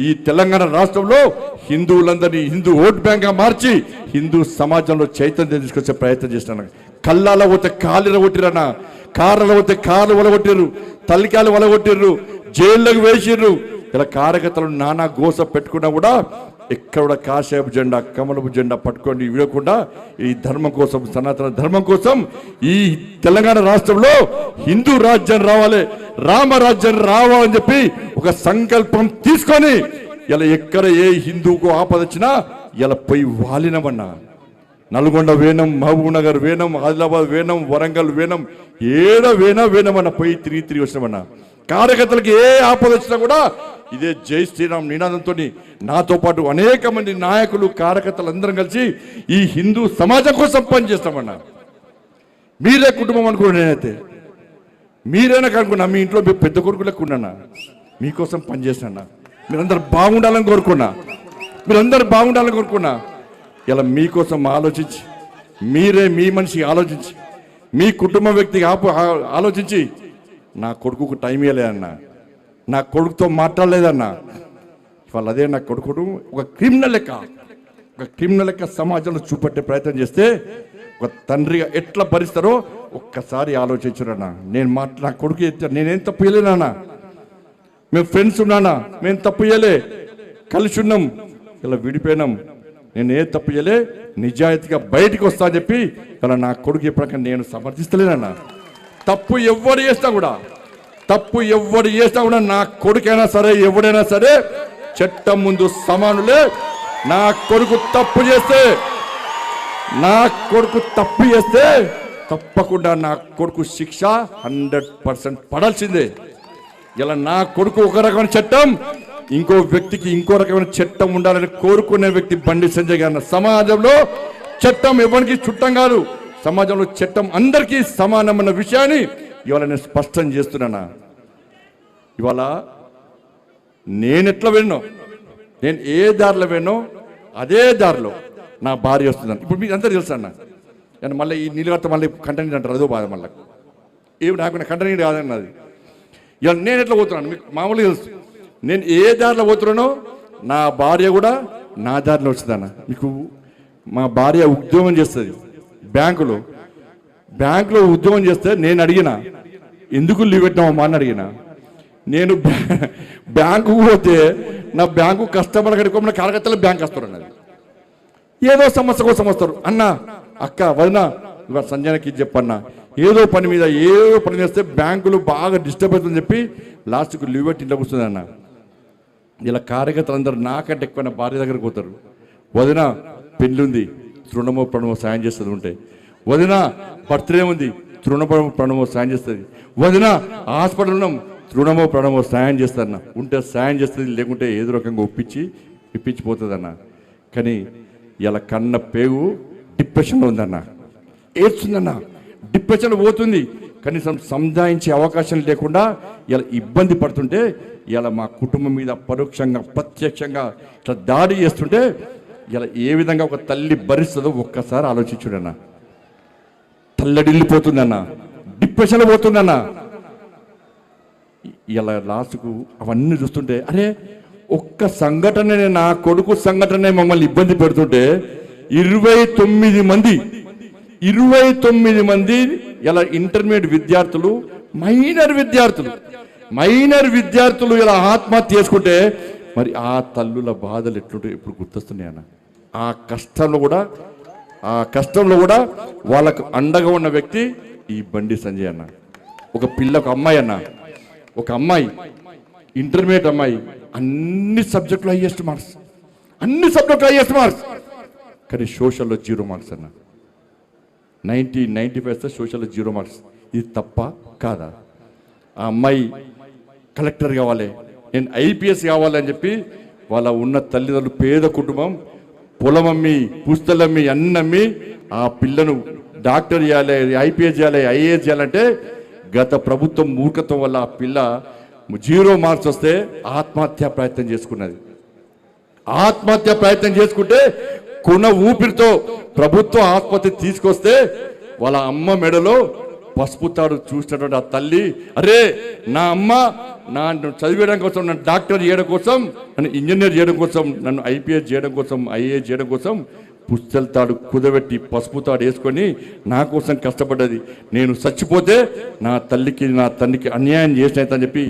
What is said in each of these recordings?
ఈ తెలంగాణ రాష్ట్రంలో హిందువులందరినీ హిందూ ఓట్ బ్యాంక్గా మార్చి హిందూ సమాజంలో చైతన్యం తీసుకొచ్చే ప్రయత్నం చేస్తున్నాను. కళ్ళాల పోతే కాళ్ళు కొట్టిరన్నా, కార్లలో పోతే కార్లు వలగొట్టిర్రు, తల్లికాయలు వలగొట్టిర్రు, జైల్లోకి వేసిర్రు. ఇలా కార్యకర్తలు నానా గోస పెట్టుకున్నా కూడా ఎక్కడ కాషాయపు జెండా కమలపు జెండా పట్టుకొని విడకుండా ఈ ధర్మం కోసం, సనాతన ధర్మం కోసం ఈ తెలంగాణ రాష్ట్రంలో హిందూ రాజ్యం రావాలి, రామరాజ్యం రావాలని చెప్పి ఒక సంకల్పం తీసుకొని ఇలా ఎక్కడ ఏ హిందూకు ఆపదొచ్చినా ఇలా పోయి వాలినమన్నా. నల్గొండ వేనం, మహబూబ్ నగర్ వేనం, ఆదిలాబాద్ వేనం, వరంగల్ వేనం, ఏడ వేనమన్నా పోయి తిరిగి వచ్చినామన్నా. కార్యకర్తలకు ఏ ఆపద వచ్చినా కూడా ఇదే జై శ్రీరామ్ నినాదంతో నాతో పాటు అనేక మంది నాయకులు కార్యకర్తలు అందరం కలిసి ఈ హిందూ సమాజం కోసం పనిచేస్తామన్నా. మీరే కుటుంబం అనుకున్నా, నేనైతే మీరైనా కనుక్కున్నా, మీ ఇంట్లో మీ పెద్ద కొడుకు లెక్కున్నా, మీకోసం పనిచేసినా, మీరందరూ బాగుండాలని కోరుకున్నా, ఇలా మీకోసం ఆలోచించి, మీరే మీ మనిషి ఆలోచించి, మీ కుటుంబ వ్యక్తికి ఆలోచించి నా కొడుకుకు టైం ఇవ్వలేదన్నా, నా కొడుకుతో మాట్లాడలేదన్నా. ఇవాళ అదే నా కొడుకును ఒక క్రిమినల్ లెక్క సమాజంలో చూపెట్టే ప్రయత్నం చేస్తే ఒక తండ్రిగా ఎట్లా భరిస్తారో ఒక్కసారి ఆలోచించురన్నా. నా కొడుకు నేనేం తప్పు చేయలేనా, మేము ఫ్రెండ్స్ ఉన్నానా, మేము తప్పు చేయలే, కలిసి ఉన్నాం, ఇలా విడిపోయినాం, నేను ఏ తప్పు చేయలే, నిజాయితీగా బయటికి వస్తా అని చెప్పి ఇలా నా కొడుకు ఎప్పటికీ నేను సమర్థిస్తలేనన్నా. తప్పు ఎవడు చేసినా కూడా నా కొడుకైనా సరే ఎవడైనా సరే చట్టం ముందు సమానులే. నా కొడుకు తప్పు చేస్తే తప్పకుండా నా కొడుకు శిక్ష 100% పడాల్సిందే. ఇలా నా కొడుకు ఒక రకమైన చట్టం, ఇంకో వ్యక్తికి ఇంకో రకమైన చట్టం ఉండాలని కోరుకునే వ్యక్తి బండి సంజయ్ గారు. సమాజంలో చట్టం ఎవరికి చుట్టం కాదు, సమాజంలో చట్టం అందరికీ సమానమన్న విషయాన్ని ఇవాళ నేను స్పష్టం చేస్తున్నానా. ఇవాళ నేను ఎట్లా వెళ్ళినో, నేను ఏ దారిలో వెళ్ళినో అదే దారిలో నా భార్య వస్తుందని ఇప్పుడు మీకు అంతా తెలుసు అన్న. నేను మళ్ళీ ఈ నీళ్ళు కడితే మళ్ళీ కంటెంట్ అంటారు, అదో బాధ. మళ్ళీ ఏమి నాకు కంటెంట్ కాదన్నది. ఇవాళ నేను ఎట్లా పోతున్నాను మీకు మామూలుగా తెలుసు. నేను ఏ దారిలో పోతున్నానో నా భార్య కూడా నా దారిలో వస్తుందన్న. మీకు మా భార్య ఉద్యోగం చేస్తుంది బ్యాంకులో ఉద్యోగం చేస్తే నేను అడిగిన ఎందుకు లీవ్ పెట్టినామమ్మా అని అడిగిన. నేను బ్యాంకుకు పోతే నా బ్యాంకు కస్టమర్ కడుకోమన్న కార్యకర్తలు బ్యాంక్ వస్తారు అన్నది. ఏదో సమస్య కోసం వస్తారు. అన్న అక్క వదిన ఇవాళ సంజయకి చెప్పన్నా, ఏదో పని చేస్తే బ్యాంకులు బాగా డిస్టర్బ్ అవుతుందని చెప్పి లాస్ట్కు లీవ్ పెట్టి ఇంట్లో కూర్చుంది అన్న. ఇలా కార్యకర్తలు అందరూ నాకంటే ఎక్కువ భార్య దగ్గరకు పోతారు. వదిన పెళ్ళుంది, తృణమో ప్రణమో సాయం చేస్తుంది ఉంటే, వదిన బర్త్డే ఉంది, తృణమో ప్రణమో సాయం చేస్తుంది, వదిన హాస్పిటల్ ఉన్నాం, తృణమో ప్రణమో సాయం చేస్తారన్న. ఉంటే సాయం చేస్తుంది, లేకుంటే ఏదో రకంగా ఇప్పించిపోతుంది అన్న. కానీ ఇలా కన్న పేగు డిప్రెషన్లో ఉందన్న, ఏడ్చుందన్న, డిప్రెషన్లో పోతుంది. కనీసం సంజాయించే అవకాశం లేకుండా ఇలా ఇబ్బంది పడుతుంటే, ఇలా మా కుటుంబం మీద పరోక్షంగా ప్రత్యక్షంగా ఇట్లా దాడి చేస్తుంటే ఇలా ఏ విధంగా ఒక తల్లి భరిస్తుందో ఒక్కసారి ఆలోచించుడన్నా. తల్లడిల్లిపోతుందన్న, డిప్రెషన్లో పోతుందన్న. ఇలా లాస్ట్కు అవన్నీ చూస్తుంటే అరే ఒక్క సంఘటన, నా కొడుకు సంఘటన మమ్మల్ని ఇబ్బంది పెడుతుంటే 29 మంది ఇలా ఇంటర్మీడియట్ విద్యార్థులు, మైనర్ విద్యార్థులు ఇలా ఆత్మహత్య చేసుకుంటే మరి ఆ తల్లుల బాధలు ఎట్లుంటే ఇప్పుడు గుర్తొస్తున్నాయి అన్న. ఆ కష్టంలో కూడా వాళ్ళకు అండగా ఉన్న వ్యక్తి ఈ బండి సంజయ్ అన్న. ఒక అమ్మాయి ఇంటర్మీడియట్ అమ్మాయి, అన్ని సబ్జెక్టులు హైయెస్ట్ మార్క్స్, కానీ సోషల్లో 0 మార్క్స్ అన్న. 95 సోషల్లో 0 మార్క్స్. ఇది తప్ప కాదా? ఆ అమ్మాయి కలెక్టర్ కావాలి, నేను IPS కావాలని చెప్పి వాళ్ళ ఉన్న తల్లిదండ్రులు, పేద కుటుంబం, పొలమమ్మి పుస్తలమ్మి అన్నమ్మి ఆ పిల్లను డాక్టర్ చేయాలి, IPS చేయాలి, IAS చేయాలంటే గత ప్రభుత్వం మూర్ఖత్వం వల్ల ఆ పిల్ల 0 మార్క్స్ వస్తే ఆత్మహత్య ప్రయత్నం చేసుకుంటే కొన ఊపిరితో ప్రభుత్వ ఆసుపత్రి తీసుకొస్తే వాళ్ళ అమ్మ మెడలో పసుపు తాడు చూసినటువంటి ఆ తల్లి, అరే నా అమ్మ నన్ను చదివేయడం కోసం, నన్ను డాక్టర్ చేయడం కోసం, నన్ను ఇంజనీర్ చేయడం కోసం, నన్ను ఐపీఎస్ చేయడం కోసం, ఐఏఎస్ చేయడం కోసం పుస్తల తాడు కుదబెట్టి పసుపు తాడు వేసుకొని నా కోసం కష్టపడ్డది. నేను చచ్చిపోతే నా తల్లికి నా తండ్రికి అన్యాయం చేసినని చెప్పి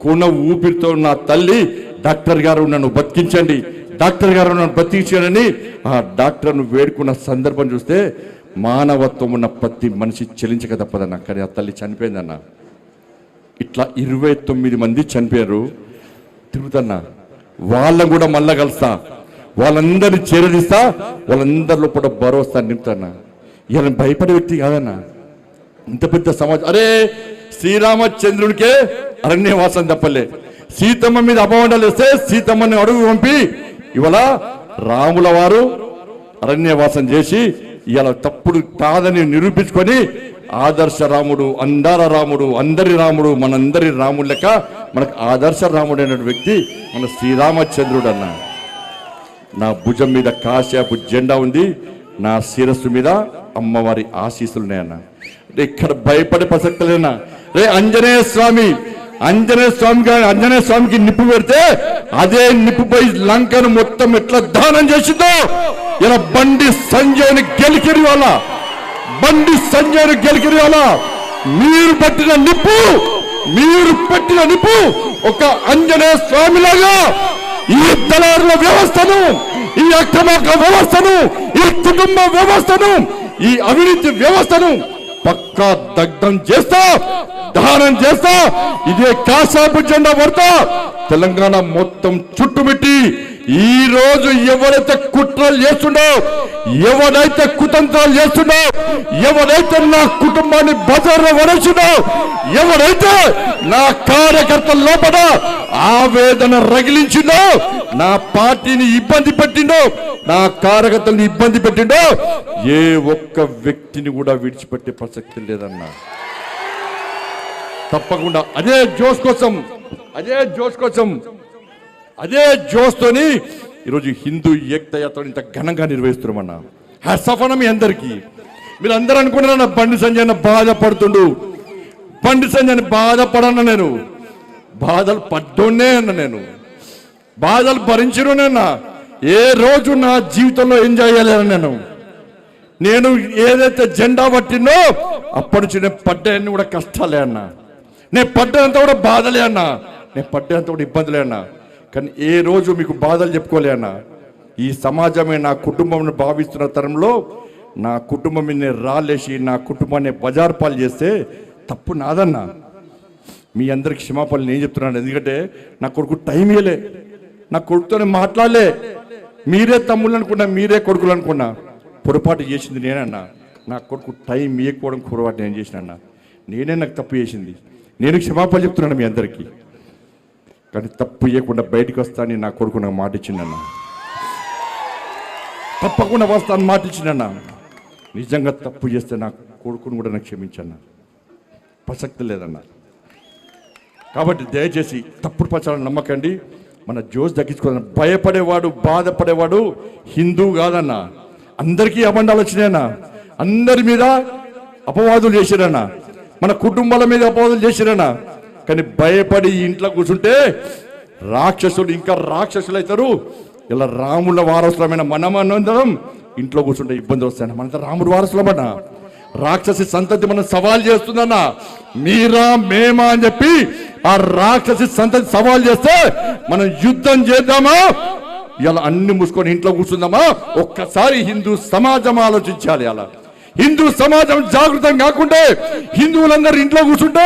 కొన ఊపిరితో నా తల్లి, డాక్టర్ గారు నన్ను బతికించండి, డాక్టర్ గారు నన్ను బతికించాడని ఆ డాక్టర్ను వేడుకున్న సందర్భం చూస్తే మానవత్వం ఉన్న ప్రతి మనిషి చెలించక తప్పదన్న. కానీ ఆ తల్లి చనిపోయిందన్న. ఇట్లా 29 మంది చనిపోయారు. తిరుగుతున్నా, వాళ్ళని కూడా మళ్ళా కలుస్తా, వాళ్ళందరినీ చేరదీస్తా, వాళ్ళందరిలో కూడా భరోసా నింపుతాన్నా. ఇలా భయపడే వ్యక్తి కాదన్నా. ఇంత పెద్ద సమాజం. అరే శ్రీరామచంద్రుడికే అరణ్యవాసం తప్పలే. సీతమ్మ మీద అపవాదాలు వేస్తే సీతమ్మని అడుగు పంపి ఇవాళ రాముల వారు అరణ్యవాసం చేసి ఇవాళ తప్పుడు కాదని నిరూపించుకొని ఆదర్శ రాముడు, అందాల రాముడు, అందరి రాముడు, మనందరి రాముడు లెక్క మనకు ఆదర్శ రాముడు అనే వ్యక్తి మన శ్రీరామచంద్రుడు అన్న. నా భుజం మీద కాశాపు జెండా ఉంది, నా శిరస్సు మీద అమ్మవారి ఆశీస్సులు ఉన్నాయన్న. ఇక్కడ భయపడే ప్రసక్తి లేనా? రే ఆంజనేయ స్వామికి నిప్పు పెడితే అదే నిప్పుపై లంకను మొత్తం ఎట్లా దానం చేసిందో ఇలా బండి సంజయ్ని గెలికిరి వాళ్ళ మీరు పెట్టిన నిప్పు ఒక ఆంజనేయ స్వామిలాగా ఈ దళారుల వ్యవస్థను, ఈ అక్రమార్గ వ్యవస్థను, ఈ కుటుంబ వ్యవస్థను, ఈ అవినీతి వ్యవస్థను పక్కా దగ్ధం చేస్తా, దహనం చేస్తా. ఇదే కాశాపు జెండా పడతా తెలంగాణ మొత్తం చుట్టుమిట్టి ఈ రోజు ఎవరైతే కుట్రలు చేస్తుండో, ఎవరైతే కుతంత్రాలు చేస్తుండో, ఎవరైతే నా కుటుంబాన్ని బజార్లో వడేసిండో, ఎవరైతే నా కార్యకర్తల లోపల ఆవేదన రగిలించిండో, నా పార్టీని ఇబ్బంది పెట్టిండో, నా కార్యకర్తలను ఇబ్బంది పెట్టిండో, ఏ ఒక్క వ్యక్తిని కూడా విడిచిపెట్టే ప్రసక్తి లేదన్నా. తప్పకుండా అదే జోస్తోని ఈరోజు హిందూ ఏకతాయాత్ర ఇంత ఘనంగా నిర్వహిస్తున్నామన్నా. హ్యాట్సాఫ్ మీ అందరికీ. మీరు అందరూ అనుకున్నారన్న బండి సంజయ్ బాధపడుతుండు. బండి సంజయ్ బాధపడన్న, నేను బాధలు పడ్డోనే అన్న, నేను బాధలు భరించినోనేనా. ఏ రోజు నా జీవితంలో ఎంజాయ్ చేయలేను. నేను ఏదైతే జెండా పట్టినో అప్పటి నుంచి నేను పడ్డాయన్ని కూడా కష్టాలే అన్నా, నేను పడ్డంతా కూడా బాధలే అన్నా, నేను పడ్డంతా కూడా ఇబ్బందులే అన్నా. కానీ ఏ రోజు మీకు బాధలు చెప్పుకోలే అన్నా. ఈ సమాజమే నా కుటుంబం భావిస్తున్న తరంలో నా కుటుంబం మీద రాలేసి నా కుటుంబాన్ని బజార్ పాలు చేస్తే తప్పు నాదన్నా. మీ అందరికి క్షమాపణలు నేను చెప్తున్నాను. ఎందుకంటే నా కొడుకు టైం ఇవ్వలే, నా కొడుకుతోనే మాట్లాడలే. మీరే తమ్ముళ్ళు అనుకున్నా, మీరే కొడుకులు అనుకున్నా. పొరపాటు చేసింది నేనన్నా. నా కొడుకు టైం ఇవ్వకపోవడం పొరపాటు నేను చేసినన్నా. నేనే నాకు తప్పు చేసింది. నేను క్షమాపణ చెప్తున్నాను మీ అందరికీ. కానీ తప్పు ఇవ్వకుండా బయటకు వస్తానని నా కొడుకు నాకు మాట ఇచ్చిందన్నా. తప్పకుండా వస్తాను మాట ఇచ్చిందన్నా. నిజంగా తప్పు చేస్తే నా కొడుకును కూడా నాకు క్షమించన్నా. ప్రసక్తి లేదన్నా. కాబట్టి దయచేసి తప్పుడు ప్రచారం నమ్మకండి. మన జోష్ దక్కించుకోవాలన్న. భయపడేవాడు, బాధపడేవాడు హిందూ కాదన్నా. అందరికీ అబండాలు వచ్చినాయన్నా. అందరి మీద అపవాదులు చేసిరన్నా. మన కుటుంబాల మీద అపవాదులు చేసిరన్నా. కానీ భయపడి ఇంట్లో కూర్చుంటే రాక్షసులు ఇంకా రాక్షసులు అవుతారు. ఇలా రాముల వారసులమైన మనమందరం ఇంట్లో కూర్చుంటే ఇబ్బంది వస్తాయన్న. మనంతా రాముడు వారసులమన్నా. రాక్షసి సంతతి మనం సవాల్ చేస్తుందన్నా. మీరా మేమా అని చెప్పి ఆ రాక్షసి సంతతి సవాల్ చేస్తే మనం యుద్ధం చేద్దామా, ఇలా అన్ని మూసుకొని ఇంట్లో కూర్చుందామా? ఒక్కసారి హిందూ సమాజం ఆలోచించాలి. అలా హిందూ సమాజం జాగృతం కాకుంటే, హిందువులందరూ ఇంట్లో కూర్చుంటే,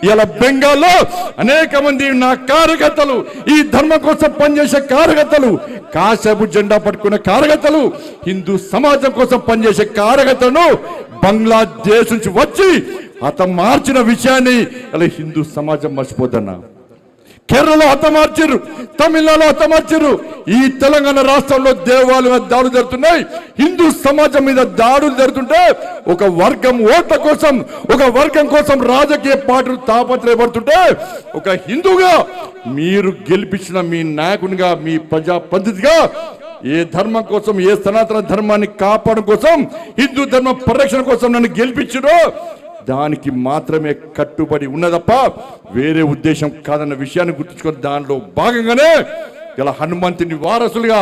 ఇలా బెంగాల్లో అనేక మంది నా కార్యకర్తలు, ఈ ధర్మం కోసం పనిచేసే కార్యకర్తలు, కాశాపు జెండా పట్టుకునే కార్యకర్తలు, హిందూ సమాజం కోసం పనిచేసే కార్యకర్తలను బంగ్లాదేశ్ నుంచి వచ్చి హతమార్చిన విషయాన్ని ఇలా హిందూ సమాజం మర్చిపోద్దన్నా. కేరళలో హతమార్చారు, తమిళనాడులో హతమార్చారు. ఈ తెలంగాణ రాష్ట్రంలో దేవాలయం దాడులు జరుగుతున్నాయి, హిందూ సమాజం మీద దాడులు జరుగుతుంటే ఒక వర్గం ఓట్ల కోసం, ఒక వర్గం కోసం రాజకీయ పార్టీలు తాపత్రయపడుతుంటే ఒక హిందూగా మీరు గెలిపించిన మీ నాయకునిగా, మీ ప్రజా పద్ధతిగా ఏ ధర్మం కోసం, ఏ సనాతన ధర్మాన్ని కాపాడడం కోసం, హిందూ ధర్మ పరిరక్షణ కోసం నన్ను గెలిపించారో దానికి మాత్రమే కట్టుబడి ఉన్నదప్ప వేరే ఉద్దేశం కాదన్న విషయాన్ని గుర్తుంచుకొని దానిలో భాగంగానే ఇలా హనుమంతుని వారసులుగా,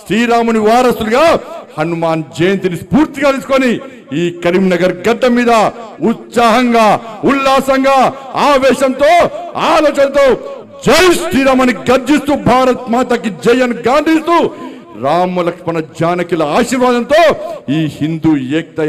శ్రీరాముని వారసులుగా హనుమాన్ జయంతిని స్ఫూర్తిగా తీసుకొని ఈ కరీంనగర్ గడ్డ మీద ఉత్సాహంగా, ఉల్లాసంగా, ఆవేశంతో, ఆలోచనతో జై శ్రీరామని గర్జిస్తూ భారత్ మాతకి జై అని గాంధిస్తూ రామ లక్ష్మణ జానకిల ఆశీర్వాదంతో ఈ హిందూ ఏకత